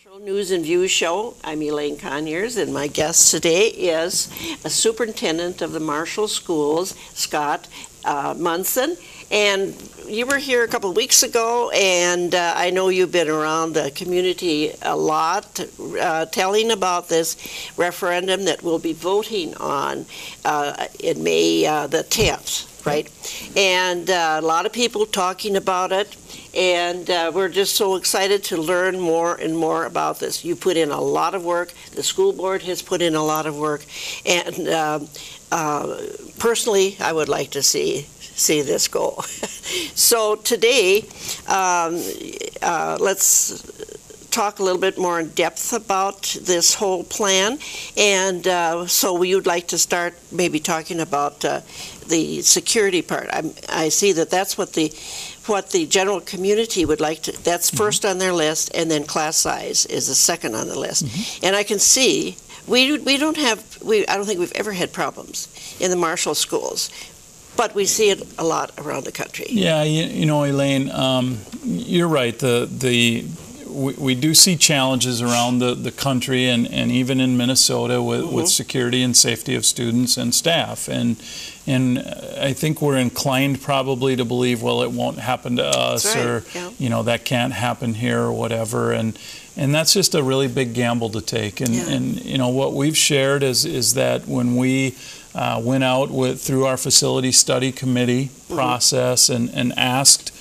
Marshall News and Views Show. I'm Elaine Conyers, and my guest today is a superintendent of the Marshall Schools, Scott Monson. And you were here a couple of weeks ago, and I know you've been around the community a lot, telling about this referendum that we'll be voting on in May the 10th, right? And a lot of people talking about it. And we're just so excited to learn more and more about this. You put in a lot of work. The school board has put in a lot of work. And personally, I would like to see this go. So today, let's talk a little bit more in depth about this whole plan. And so we would like to start maybe talking about the security part. I see that that's what the general community would like to, that's first on their list, and then class size is the second on the list. And I can see, I don't think we've ever had problems in the Marshall schools, but we see it a lot around the country. Yeah, you know, Elaine, you're right. We do see challenges around the country and even in Minnesota with security and safety of students and staff. And I think we're inclined probably to believe, well, it won't happen to us, or you know, that can't happen here or whatever. And that's just a really big gamble to take. And you know, what we've shared is that when we went out through our facility study committee process and asked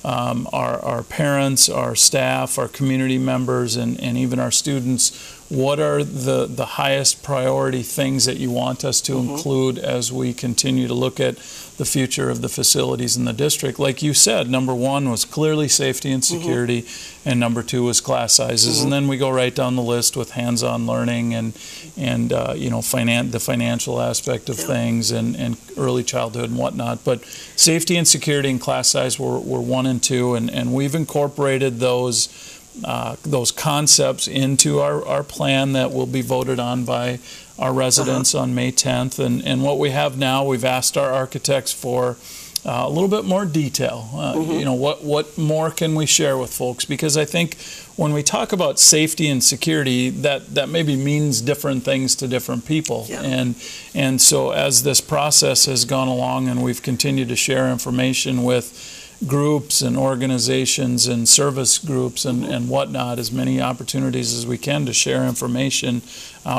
our parents, our staff, our community members, and even our students, what are the highest priority things that you want us to include as we continue to look at the future of the facilities in the district? Like you said, number one was clearly safety and security, and number two was class sizes. And then we go right down the list with hands-on learning and you know, the financial aspect of things and early childhood and whatnot. But safety and security and class size were 1 and 2, and we've incorporated those concepts into our plan that will be voted on by our residents on May 10th. And what we have now, we've asked our architects for a little bit more detail. You know, what more can we share with folks? Because I think when we talk about safety and security, that maybe means different things to different people. And so as this process has gone along and we've continued to share information with groups and organizations and service groups and whatnot, as many opportunities as we can to share information,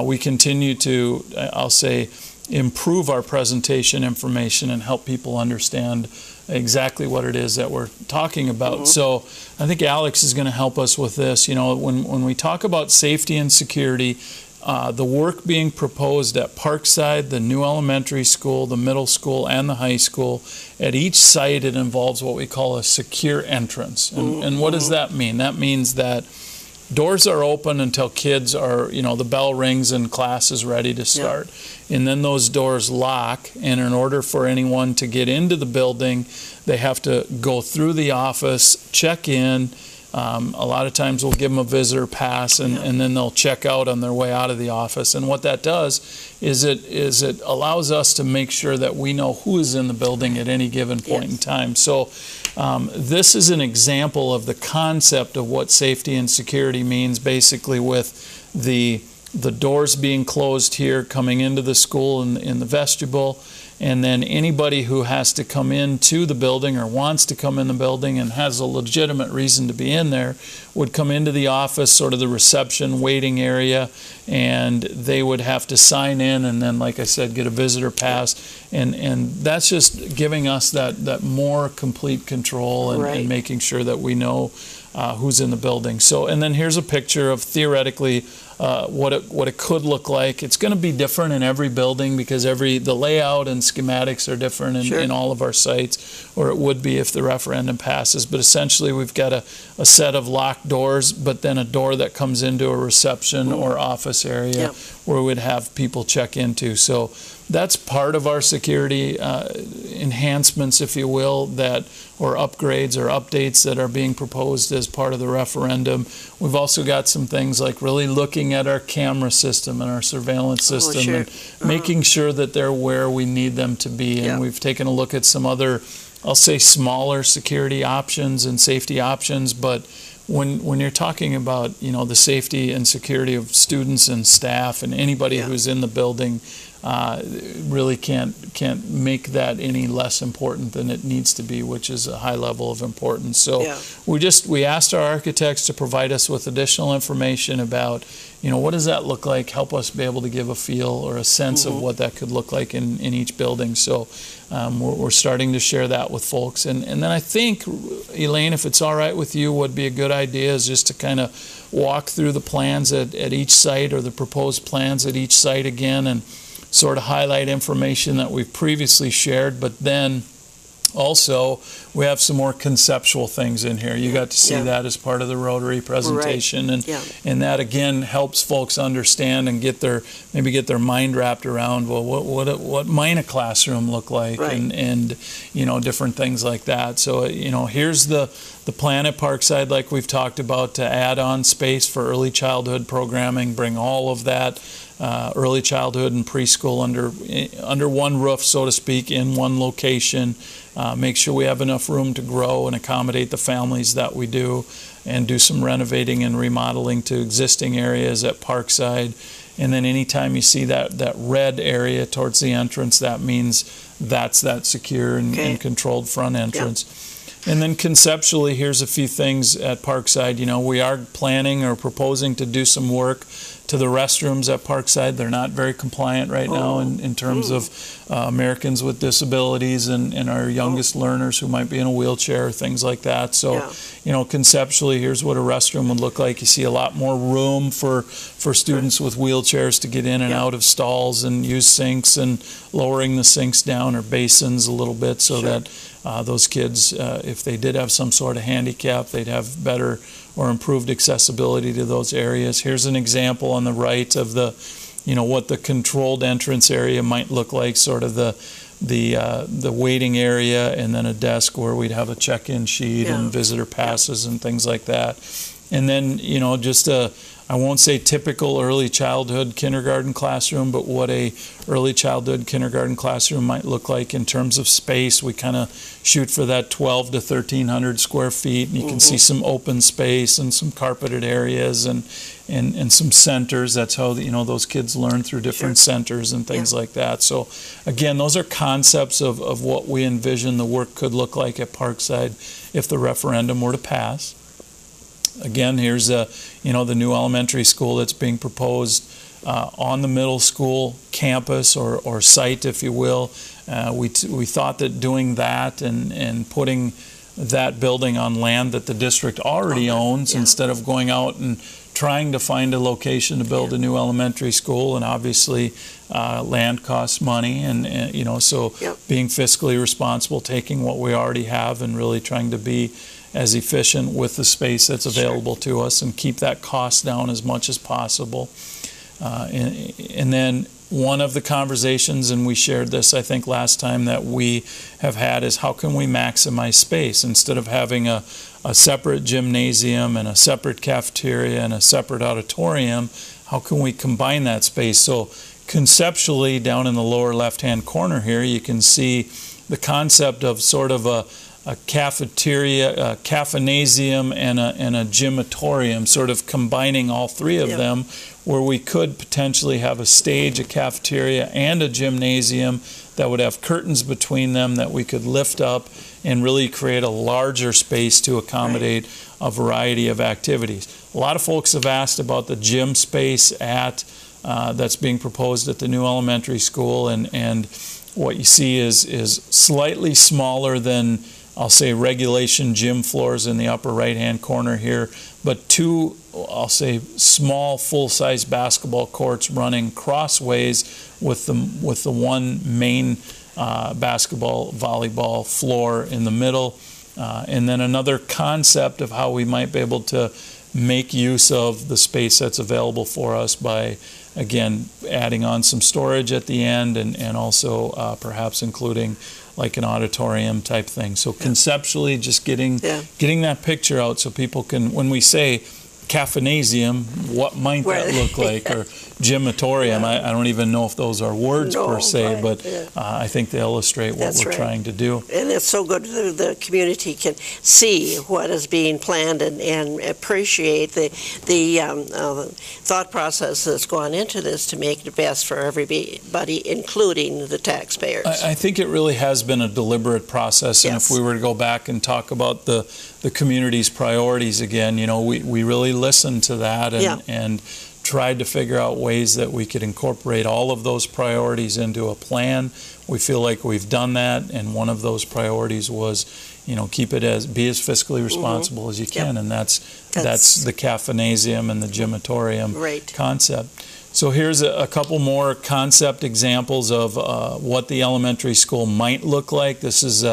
we continue to, I'll say, improve our presentation information and help people understand exactly what it is that we're talking about. So I think Alex is going to help us with this. You know, when we talk about safety and security, the work being proposed at Parkside, the new elementary school, the middle school, and the high school, at each site it involves what we call a secure entrance. And what does that mean? That means that doors are open until kids are, you know, the bell rings and class is ready to start. And then those doors lock, and in order for anyone to get into the building, they have to go through the office, check in. A lot of times we'll give them a visitor pass, and then they'll check out on their way out of the office. And what that does is it allows us to make sure that we know who is in the building at any given point in time. So this is an example of the concept of what safety and security means, basically with the doors being closed here coming into the school in the vestibule. And then anybody who has to come into the building or wants to come in the building and has a legitimate reason to be in there would come into the office, sort of the reception waiting area, and they would have to sign in and then, like I said, get a visitor pass. And that's just giving us that more complete control and making sure that we know who's in the building. So, and then here's a picture of theoretically what it could look like. It's going to be different in every building because the layout and schematics are different in all of our sites, or it would be if the referendum passes. But essentially we've got a set of locked doors, but then a door that comes into a reception or office area where we'd have people check into. So that's part of our security enhancements, if you will, or upgrades or updates that are being proposed as part of the referendum. We've also got some things like really looking at our camera system and our surveillance system and making sure that they're where we need them to be. And we've taken a look at some other, I'll say, smaller security options and safety options, but when you're talking about, the safety and security of students and staff and anybody who's in the building, really can't make that any less important than it needs to be, which is a high level of importance. So we asked our architects to provide us with additional information about, what does that look like? Help us be able to give a feel or a sense of what that could look like in each building. So we're starting to share that with folks. And then I think, Elaine, if it's all right with you, what would be a good idea is just to kind of walk through the plans at each site, or the proposed plans at each site again, and sort of highlight information that we've previously shared, but then also we have some more conceptual things in here. You got to see that as part of the Rotary presentation, and that again helps folks understand and get their mind wrapped around, well, what might a classroom look like, and different things like that. So here's the plan at Parkside, like we've talked about, to add on space for early childhood programming, bring all of that early childhood and preschool under one roof, so to speak, in one location. Make sure we have enough room to grow and accommodate the families that we do, and do some renovating and remodeling to existing areas at Parkside. And then anytime you see that red area towards the entrance, that means that's that secure and controlled front entrance. And then conceptually, here's a few things at Parkside. We are planning or proposing to do some work to the restrooms at Parkside. They're not very compliant right now in terms of Americans with disabilities and our youngest learners who might be in a wheelchair, things like that. So, conceptually, here's what a restroom would look like. You see a lot more room for students with wheelchairs to get in and out of stalls and use sinks, and lowering the sinks down or basins a little bit so that those kids, if they did have some sort of handicap, they'd have better or improved accessibility to those areas. Here's an example on the right of what the controlled entrance area might look like, sort of the waiting area, and then a desk where we'd have a check-in sheet and visitor passes and things like that. And then, just I won't say typical early childhood kindergarten classroom, but what a early childhood kindergarten classroom might look like in terms of space. We kind of shoot for that 12 to 1,300 square feet, and you can see some open space and some carpeted areas and some centers. That's how those kids learn, through different centers and things like that. So again, those are concepts of what we envision the work could look like at Parkside if the referendum were to pass. Again, here's the new elementary school that's being proposed on the middle school campus or site, if you will. We thought that doing that and putting that building on land that the district already owns, instead of going out and trying to find a location to build a new elementary school, and obviously land costs money, and so being fiscally responsible, taking what we already have and really trying to be as efficient with the space that's available to us and keep that cost down as much as possible. And then one of the conversations, and we shared this I think last time, that we have had is, how can we maximize space instead of having a separate gymnasium and a separate cafeteria and a separate auditorium? How can we combine that space? So conceptually, down in the lower left-hand corner here, you can see the concept of sort of a cafeteria, a caffeinasium, and a gymatorium, sort of combining all three of them, where we could potentially have a stage, a cafeteria, and a gymnasium that would have curtains between them that we could lift up and really create a larger space to accommodate a variety of activities. A lot of folks have asked about the gym space that's being proposed at the new elementary school, and what you see is slightly smaller than, I'll say, regulation gym floors in the upper right-hand corner here, but two, I'll say, small full-size basketball courts running crossways with the one main basketball, volleyball floor in the middle, and then another concept of how we might be able to make use of the space that's available for us by, again, adding on some storage at the end, and also perhaps including like an auditorium type thing. So conceptually, just getting that picture out so people can, when we say caffeinasium, what might that look like? Or gymatorium. I don't even know if those are words per se, but I think they illustrate what we're trying to do. And it's so good that the community can see what is being planned and appreciate the thought process that's gone into this to make it best for everybody, including the taxpayers. I think it really has been a deliberate process, and if we were to go back and talk about the community's priorities again, you know, we really listened to that and tried to figure out ways that we could incorporate all of those priorities into a plan. We feel like we've done that, and one of those priorities was, you know, be as fiscally responsible as you can, and that's the caffeinasium and the gymatorium concept. So here's a couple more concept examples of what the elementary school might look like. This is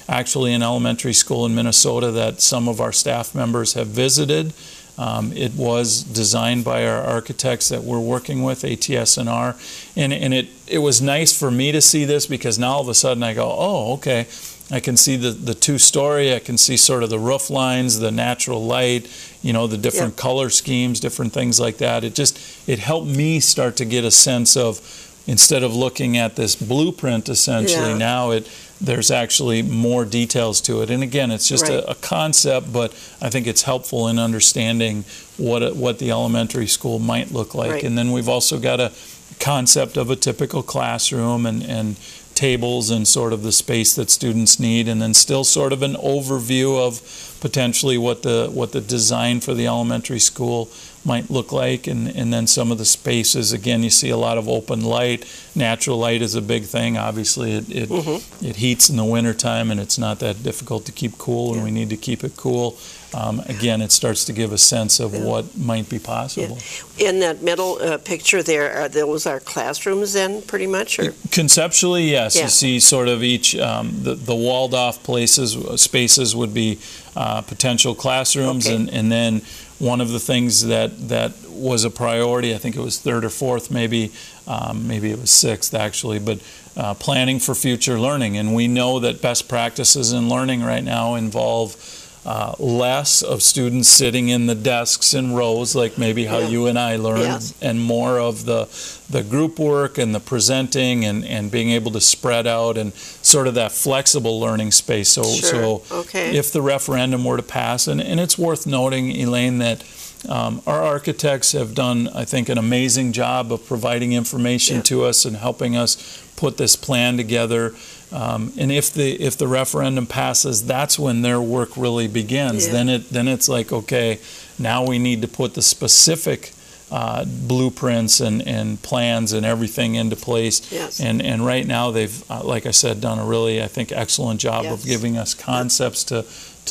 actually an elementary school in Minnesota that some of our staff members have visited. It was designed by our architects that we're working with, ATS&R, and it was nice for me to see this because now all of a sudden I go, oh, okay, I can see the two-story, I can see sort of the roof lines, the natural light, you know, the different color schemes, different things like that. It helped me start to get a sense of, instead of looking at this blueprint essentially, now there's actually more details to it. And again, it's just a concept, but I think it's helpful in understanding what the elementary school might look like. And then we've also got a concept of a typical classroom and tables and sort of the space that students need, and then still sort of an overview of potentially what the design for the elementary school might look like, and then some of the spaces. Again, you see a lot of open light. Natural light is a big thing. Obviously, it heats in the wintertime, and it's not that difficult to keep cool, and we need to keep it cool. Again, it starts to give a sense of what might be possible. In that middle picture there, those are classrooms then, pretty much? Or? Conceptually, yes. You see sort of each, the walled-off spaces would be potential classrooms, and then one of the things that was a priority, I think it was third or fourth, maybe it was sixth actually, but planning for future learning. And we know that best practices in learning right now involve less of students sitting in the desks in rows, like maybe how you and I learned, and more of the group work and the presenting and being able to spread out and sort of that flexible learning space. So if the referendum were to pass, and it's worth noting, Elaine, that our architects have done, I think, an amazing job of providing information to us and helping us put this plan together. And if the referendum passes, that's when their work really begins. Then it's like, okay, now we need to put the specific blueprints and plans and everything into place. And right now they've, like I said, done a really, I think, excellent job of giving us concepts to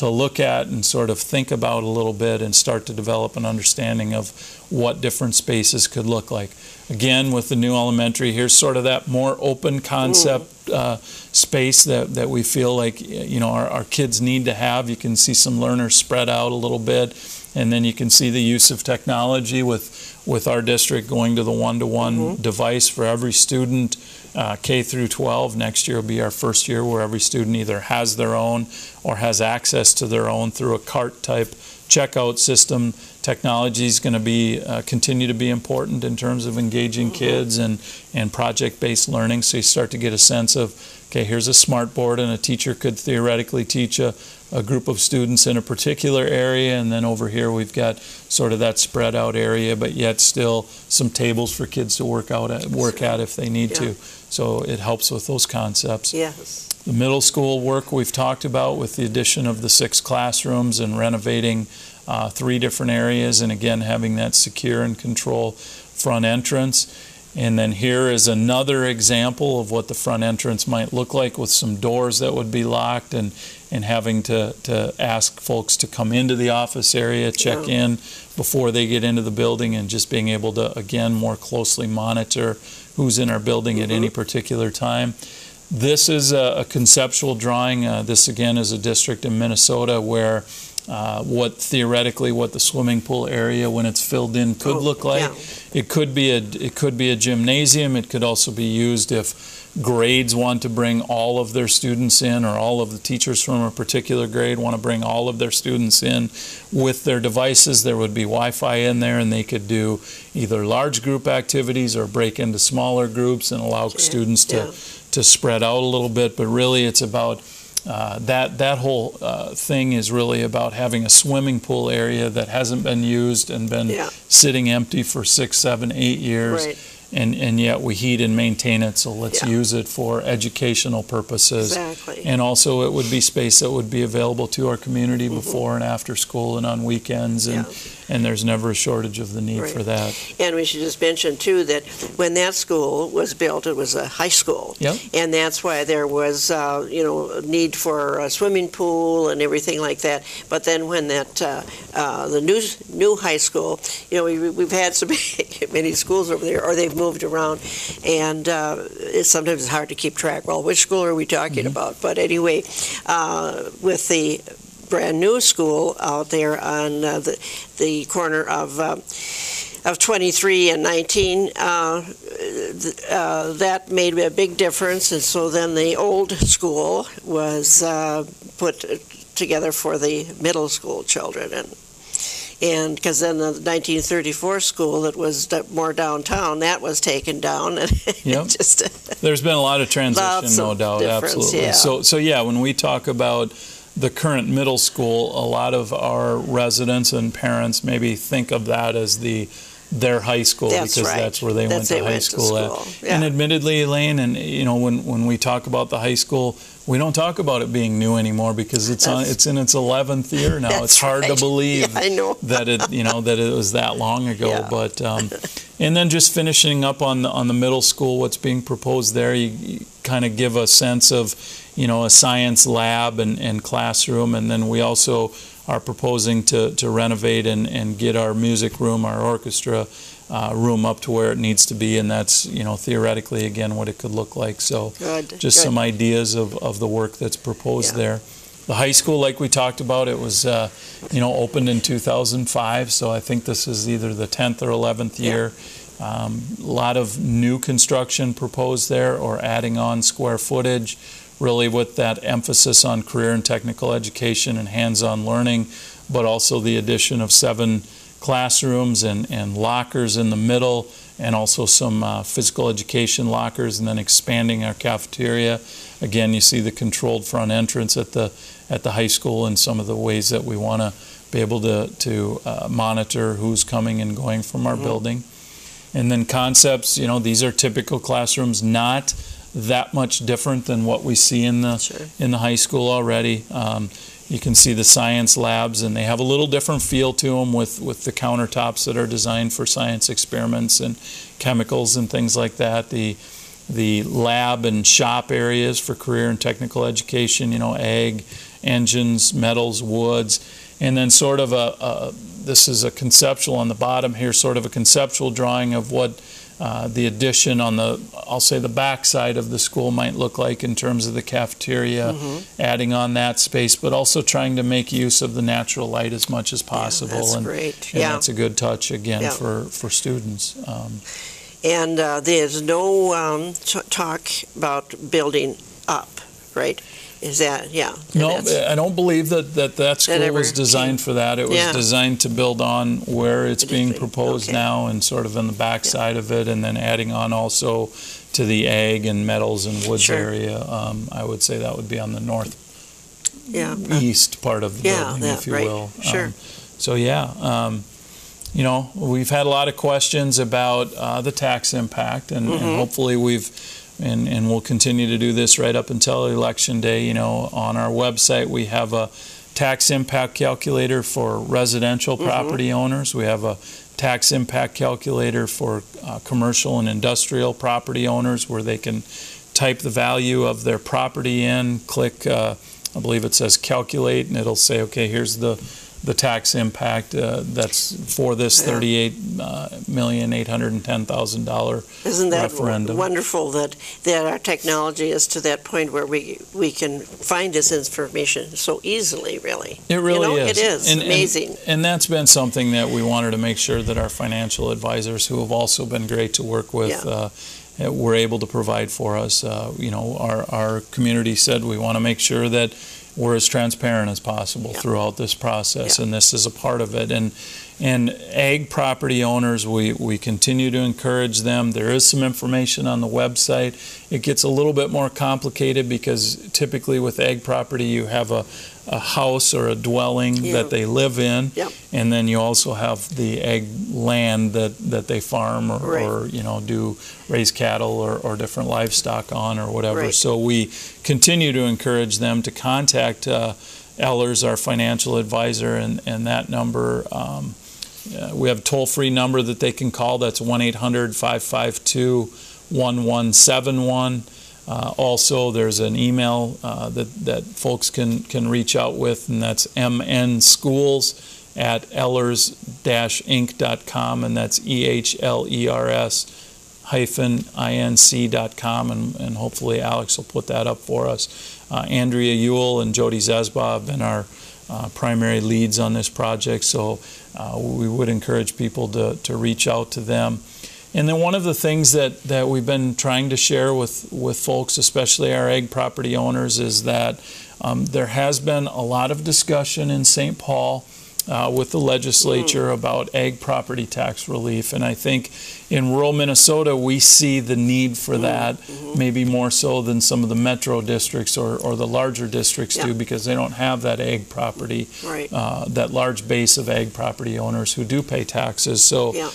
look at and sort of think about a little bit and start to develop an understanding of what different spaces could look like. Again, with the new elementary, here's sort of that more open concept space that we feel like, you know, our kids need to have. You can see some learners spread out a little bit, and then you can see the use of technology with our district going to the one-to-one device for every student, K through 12. Next year will be our first year where every student either has their own or has access to their own through a cart-type checkout system. Technology is going to continue to be important in terms of engaging kids and project-based learning. So you start to get a sense of, okay, here's a smart board, and a teacher could theoretically teach a group of students in a particular area, and then over here we've got sort of that spread out area, but yet still some tables for kids to work at if they need to. So it helps with those concepts. The middle school work we've talked about with the addition of the 6 classrooms and renovating 3 different areas, and again having that secure and control front entrance. And then here is another example of what the front entrance might look like, with some doors that would be locked, and having to ask folks to come into the office area, check in before they get into the building, and just being able to, again, more closely monitor who's in our building at any particular time. This is a conceptual drawing. This, again, is a district in Minnesota where what the swimming pool area, when it's filled in, could look like. It could be a gymnasium. It could also be used if grades want to bring all of their students in, or all of the teachers from a particular grade want to bring all of their students in with their devices, there would be Wi-Fi in there, and they could do either large group activities or break into smaller groups and allow students to spread out a little bit. But really it's about that whole thing is really about having a swimming pool area that hasn't been used and been sitting empty for 6, 7, 8 years. Right. And yet we heat and maintain it, so let's use it for educational purposes. Exactly. And also it would be space that would be available to our community before and after school and on weekends, and there's never a shortage of the need for that. And we should just mention too that when that school was built, it was a high school. Yep. And that's why there was need for a swimming pool and everything like that. But then when that the new high school, we've had so many schools over there, or they've moved around, and it's sometimes hard to keep track. Well, which school are we talking about? But anyway, with the brand new school out there on the corner of 23 and 19, that made a big difference. And so then the old school was put together for the middle school children, and because then the 1934 school that was more downtown, that was taken down. And there's been a lot of transition, no doubt, absolutely. Yeah. So when we talk about the current middle school, a lot of our residents and parents maybe think of that as their high school, because that's where they went to high school at. Yeah. And admittedly, Elaine, and when we talk about the high school, we don't talk about it being new anymore, because it's in its 11th year now. It's hard to believe that it that it was that long ago. Yeah. But and then just finishing up on the middle school, what's being proposed there, you kind of give a sense of a science lab and classroom, and then we also are proposing to renovate and get our music room, our orchestra room up to where it needs to be, and that's theoretically again what it could look like. So just some ideas of the work that's proposed there. The high school, like we talked about, it was opened in 2005, so I think this is either the 10th or 11th year. A lot of new construction proposed there, or adding on square footage, really with that emphasis on career and technical education and hands-on learning, but also the addition of 7 classrooms and lockers in the middle, and also some physical education lockers, and then expanding our cafeteria. Again, you see the controlled front entrance at the high school, and some of the ways that we want to be able to monitor who's coming and going from our building. And then concepts, these are typical classrooms, not that much different than what we see in the high school already. You can see the science labs, and they have a little different feel to them with the countertops that are designed for science experiments and chemicals and things like that. The lab and shop areas for career and technical education, ag, engines, metals, woods, and then sort of this is a conceptual on the bottom here, sort of a conceptual drawing of what the addition on I'll say the back side of the school might look like in terms of the cafeteria, adding on that space, but also trying to make use of the natural light as much as possible. That's great. And that's a good touch, again, for students. And there's no talk about building up, right? Is that, No, I don't believe that school was designed for that. It was designed to build on where it's being proposed now, and sort of in the back side of it, and then adding on also to the ag and metals and woods area. I would say that would be on the northeast part of the building, if you will. So we've had a lot of questions about the tax impact, and hopefully and we'll continue to do this right up until Election Day. On our website we have a tax impact calculator for residential property owners. We have a tax impact calculator for commercial and industrial property owners, where they can type the value of their property in, click, I believe it says calculate, and it'll say, okay, here's the tax impact that's for this $38,810,000 Isn't that referendum. Wonderful that our technology is to that point where we can find this information so easily, really. It really is. It is amazing. And that's been something that we wanted to make sure that our financial advisors, who have also been great to work with, were able to provide for us. Our community said we want to make sure that we're as transparent as possible throughout this process, and this is a part of it. And ag property owners, we continue to encourage them. There is some information on the website. It gets a little bit more complicated because typically with ag property you have a house or a dwelling that they live in, and then you also have the ag land that they farm or do raise cattle or different livestock on or whatever. So we continue to encourage them to contact Ellers, our financial advisor, and that number. We have a toll-free number that they can call. That's 1-800-552-1171. Also, there's an email that folks can reach out with, and that's mnschools@ellers-inc.com, and that's EHLERS-INC.com, and hopefully Alex will put that up for us. Andrea Ewell and Jody Zesba have been our primary leads on this project, so we would encourage people to reach out to them. And then one of the things that we've been trying to share with folks, especially our ag property owners, is that there has been a lot of discussion in St. Paul with the legislature about ag property tax relief. And I think in rural Minnesota we see the need for that, maybe more so than some of the metro districts or the larger districts do, because they don't have that ag property, that large base of ag property owners who do pay taxes. So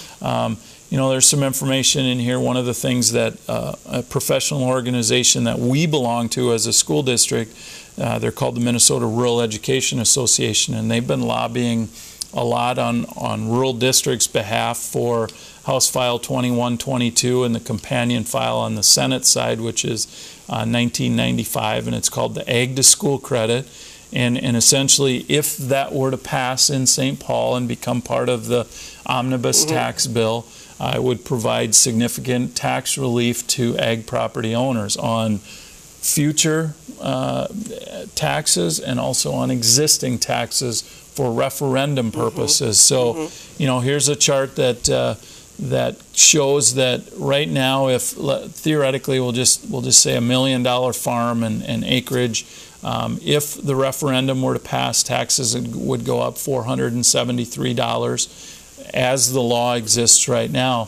there's some information in here. One of the things that a professional organization that we belong to as a school district, they're called the Minnesota Rural Education Association, and they've been lobbying a lot on rural districts' behalf for House File 2122 and the companion file on the Senate side, which is 1995, and it's called the Ag to School Credit. And essentially, if that were to pass in St. Paul and become part of the omnibus tax bill, it would provide significant tax relief to ag property owners on future taxes and also on existing taxes for referendum purposes. So, here's a chart that shows that right now, if theoretically we'll just say $1 million farm and acreage, if the referendum were to pass, taxes would go up $473 as the law exists right now.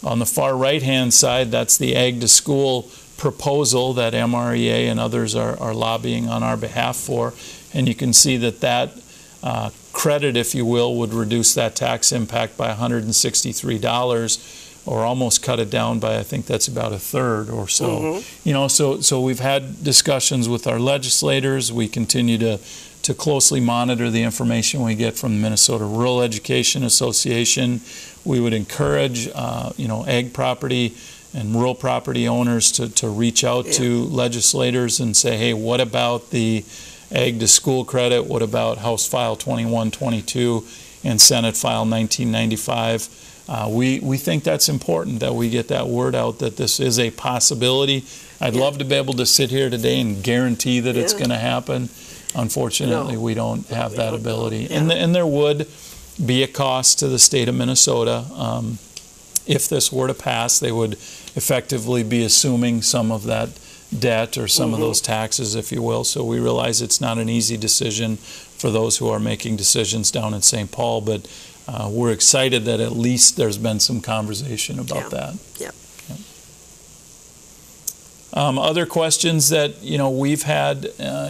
On the far right-hand side, that's the Ag to School proposal that MREA and others are lobbying on our behalf for. And you can see that credit, if you will, would reduce that tax impact by $163 or almost cut it down by, I think that's about a third or so. So we've had discussions with our legislators. We continue to closely monitor the information we get from the Minnesota Rural Education Association. We would encourage, ag property and rural property owners to reach out to legislators and say, hey, what about the Ag to School credit? What about House File 2122 and Senate File 1995? We think that's important that we get that word out, that this is a possibility. I'd love to be able to sit here today and guarantee that it's going to happen. Unfortunately, we don't have that ability. And there would be a cost to the state of Minnesota. If this were to pass, they would effectively be assuming some of that debt or some of those taxes, if you will. So we realize it's not an easy decision for those who are making decisions down in St. Paul, but we're excited that at least there's been some conversation about that. Other questions that we've had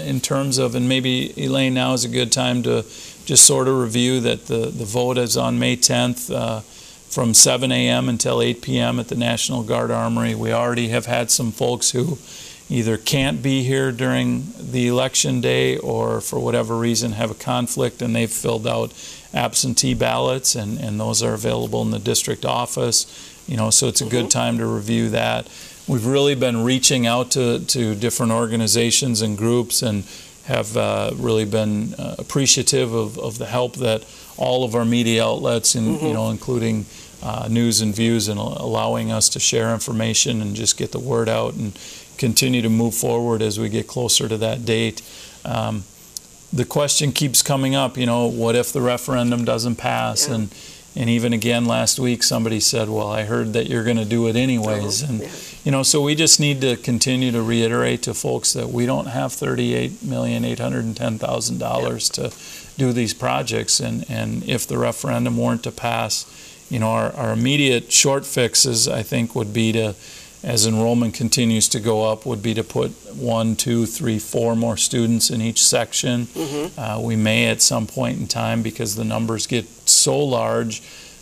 in terms of, and maybe Elaine, now is a good time to just sort of review that the vote is on May 10th from 7 a.m. until 8 p.m. at the National Guard Armory. We already have had some folks who either can't be here during the election day or for whatever reason have a conflict, and they've filled out absentee ballots, and those are available in the district office. So it's a good time to review that. We've really been reaching out to different organizations and groups and have really been appreciative of the help that all of our media outlets, including News and Views, and allowing us to share information and just get the word out and continue to move forward as we get closer to that date. The question keeps coming up, what if the referendum doesn't pass? And And even again last week, somebody said, well, I heard that you're going to do it anyways. And, so we just need to continue to reiterate to folks that we don't have $38,810,000 to do these projects. And if the referendum weren't to pass, our immediate short fixes, I think, would be to, as enrollment continues to go up, would be to put 1, 2, 3, 4 more students in each section. We may at some point in time, because the numbers get so large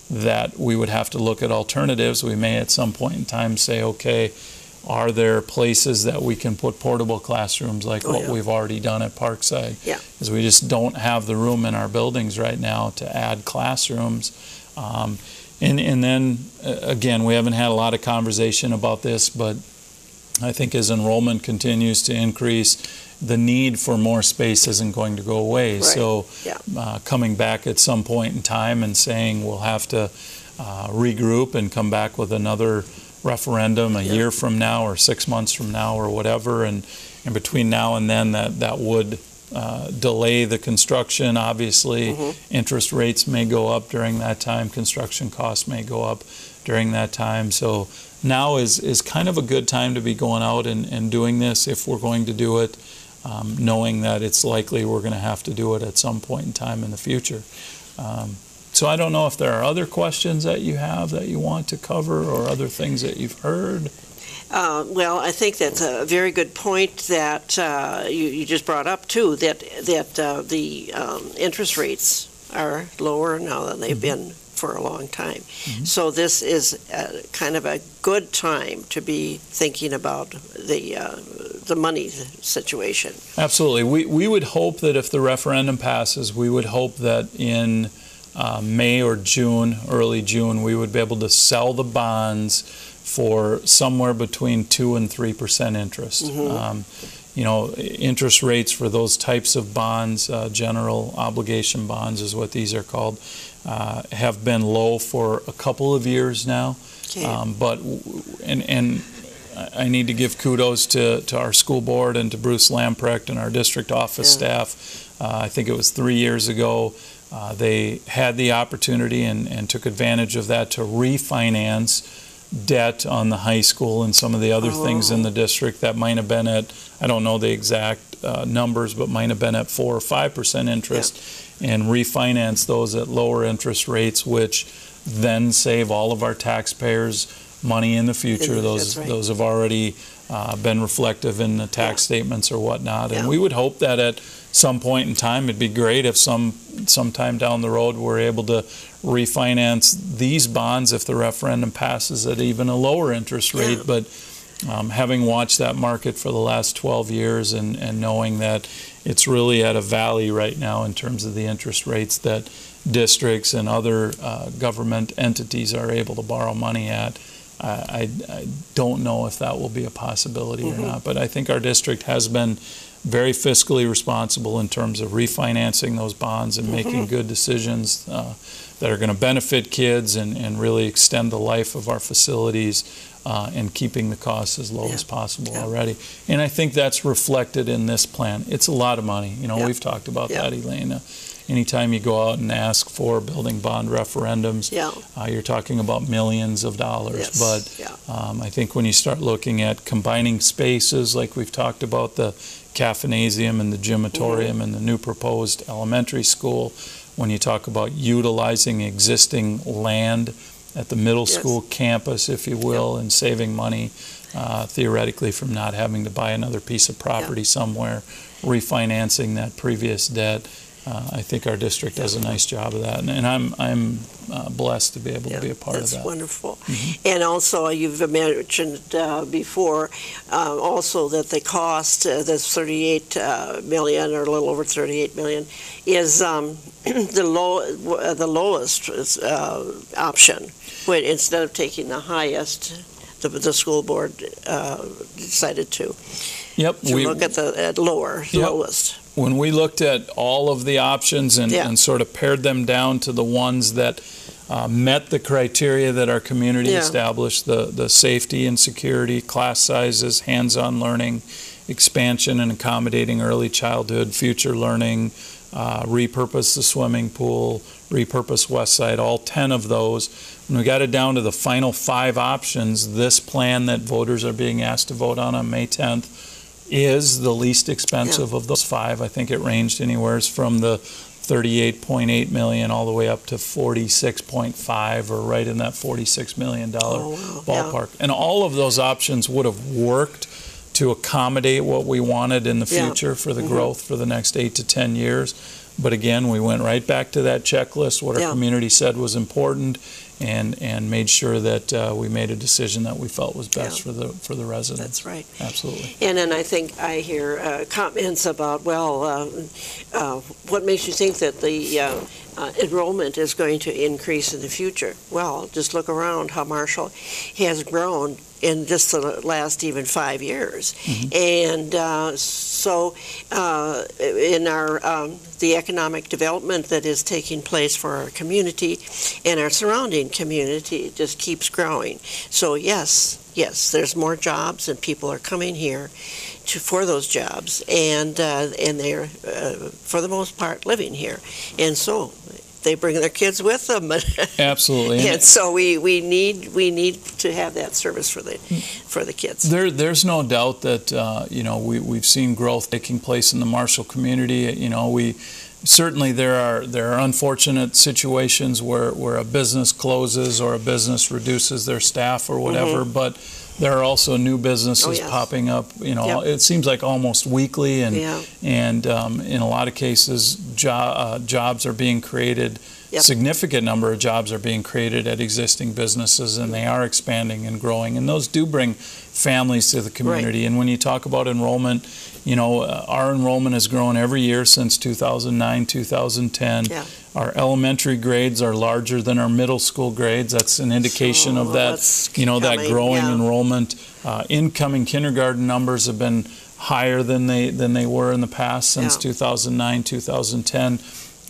that we would have to look at alternatives, we may at some point in time say, okay, are there places that we can put portable classrooms like what we've already done at Parkside? Because we just don't have the room in our buildings right now to add classrooms. And then, again, we haven't had a lot of conversation about this, but I think as enrollment continues to increase, the need for more space isn't going to go away. So coming back at some point in time and saying we'll have to regroup and come back with another referendum a year from now or 6 months from now or whatever, and between now and then that would delay the construction. Obviously, interest rates may go up during that time. Construction costs may go up during that time. So now is kind of a good time to be going out and doing this if we're going to do it, knowing that it's likely we're going to have to do it at some point in time in the future. So I don't know if there are other questions that you have that you want to cover or other things that you've heard. Well, I think that's a very good point that you just brought up too. That the interest rates are lower now than they've been for a long time. So this is kind of a good time to be thinking about the money situation. Absolutely. We would hope that if the referendum passes, we would hope that in May or June, early June, we would be able to sell the bonds for somewhere between 2 and 3% interest. Interest rates for those types of bonds, general obligation bonds is what these are called, have been low for a couple of years now. But I need to give kudos to our school board and to Bruce Lamprecht and our district office staff. I think it was 3 years ago. They had the opportunity and took advantage of that to refinance debt on the high school and some of the other things in the district that might have been at, I don't know the exact numbers, but might have been at 4 or 5% interest, and refinance those at lower interest rates, which then save all of our taxpayers money in the future. Those have already been reflective in the tax statements or whatnot. And we would hope that at some point in time, it'd be great if sometime down the road we're able to refinance these bonds if the referendum passes at even a lower interest rate. But having watched that market for the last 12 years and knowing that it's really at a valley right now in terms of the interest rates that districts and other government entities are able to borrow money at, I don't know if that will be a possibility or not. But I think our district has been very fiscally responsible in terms of refinancing those bonds and making good decisions that are going to benefit kids and really extend the life of our facilities and keeping the costs as low as possible already. And I think that's reflected in this plan. It's a lot of money. We've talked about that, Elaine. Anytime you go out and ask for building bond referendums, you're talking about millions of dollars. But I think when you start looking at combining spaces, like we've talked about the caffeinasium and the gymatorium and the new proposed elementary school, when you talk about utilizing existing land at the middle school campus, if you will, and saving money theoretically from not having to buy another piece of property somewhere, refinancing that previous debt. I think our district does a nice job of that, and I'm blessed to be able to be a part of that. That's wonderful. And also, you've mentioned before, also that the cost, this 38 million or a little over 38 million, is the lowest option. When instead of taking the highest, the school board decided to. We look at the lowest. When we looked at all of the options and sort of pared them down to the ones that met the criteria that our community established, the safety and security, class sizes, hands-on learning, expansion and accommodating early childhood, future learning, repurpose the swimming pool, repurpose West Side, all 10 of those. When we got it down to the final 5 options, this plan that voters are being asked to vote on May 10th is the least expensive of those 5. I think it ranged anywhere from the $38.8 million all the way up to $46.5, or right in that $46 million ballpark. And all of those options would have worked to accommodate what we wanted in the future for the growth for the next 8 to 10 years. But again, we went right back to that checklist, what our community said was important, and made sure that we made a decision that we felt was best for the residents. That's right. Absolutely. And then I think I hear comments about, well, what makes you think that the enrollment is going to increase in the future? Well, just look around how Marshall has grown in just the last even 5 years. And so in our the economic development that is taking place for our community and our surrounding community just keeps growing. So yes, there's more jobs and people are coming here for those jobs, and they're for the most part living here, and so they bring their kids with them. Absolutely. And so we need to have that service for the kids. There's no doubt that we've seen growth taking place in the Marshall community. We certainly there are unfortunate situations where a business closes or a business reduces their staff or whatever, but there are also new businesses popping up. It seems like almost weekly, and in a lot of cases, jobs are being created. Significant number of jobs are being created at existing businesses, and they are expanding and growing, and those do bring families to the community. And when you talk about enrollment, our enrollment has grown every year since 2009, 2010. Our elementary grades are larger than our middle school grades. That's an indication of that, that growing enrollment. Incoming kindergarten numbers have been higher than they were in the past since 2009, 2010.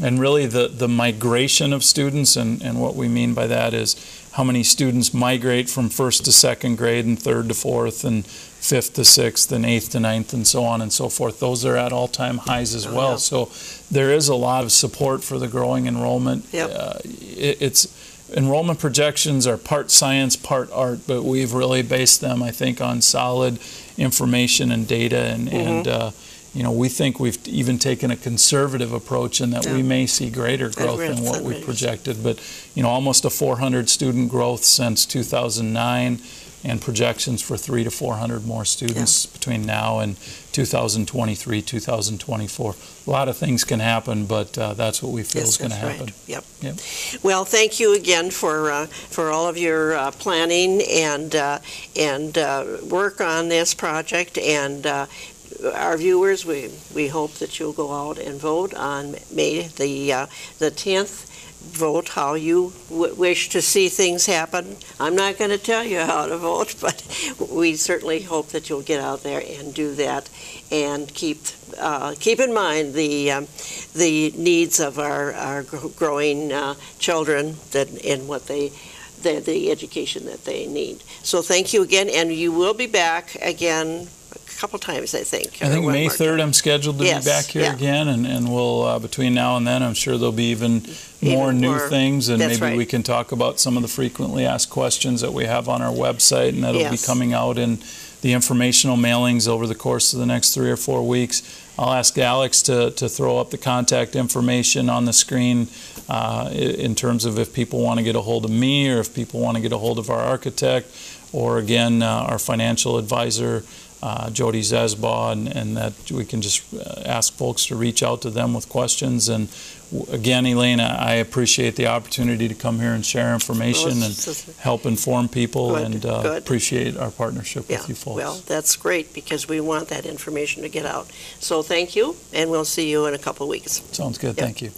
And really the migration of students, and what we mean by that is how many students migrate from first to second grade and third to fourth and fifth to sixth and eighth to ninth and so on and so forth. Those are at all-time highs as well. So there is a lot of support for the growing enrollment. Enrollment projections are part science, part art, but we've really based them, I think, on solid information and data, and we think we've even taken a conservative approach in that we may see greater growth than what we projected. But, almost a 400 student growth since 2009, and projections for 300 to 400 more students between now and 2023, 2024. A lot of things can happen, but that's what we feel is going to happen. Well, thank you again for all of your planning and work on this project, and our viewers, we hope that you'll go out and vote on May the 10th. Vote how you wish to see things happen. I'm not going to tell you how to vote, but we certainly hope that you'll get out there and do that, and keep in mind the needs of our growing children and what the education that they need. So thank you again, and you will be back again couple times, I think. I think May 3rd I'm scheduled to be back here again, and we'll, between now and then, I'm sure there'll be even more new things, and maybe we can talk about some of the frequently asked questions that we have on our website, and that'll be coming out in the informational mailings over the course of the next 3 or 4 weeks. I'll ask Alex to throw up the contact information on the screen in terms of if people want to get a hold of me, or if people want to get a hold of our architect, or again, our financial advisor, Jody Zesbaugh, and that we can just ask folks to reach out to them with questions. And again, Elaine, I appreciate the opportunity to come here and share information and help inform people, and appreciate our partnership with you folks. Well, that's great, because we want that information to get out. So thank you, and we'll see you in a couple of weeks. Sounds good. Thank you.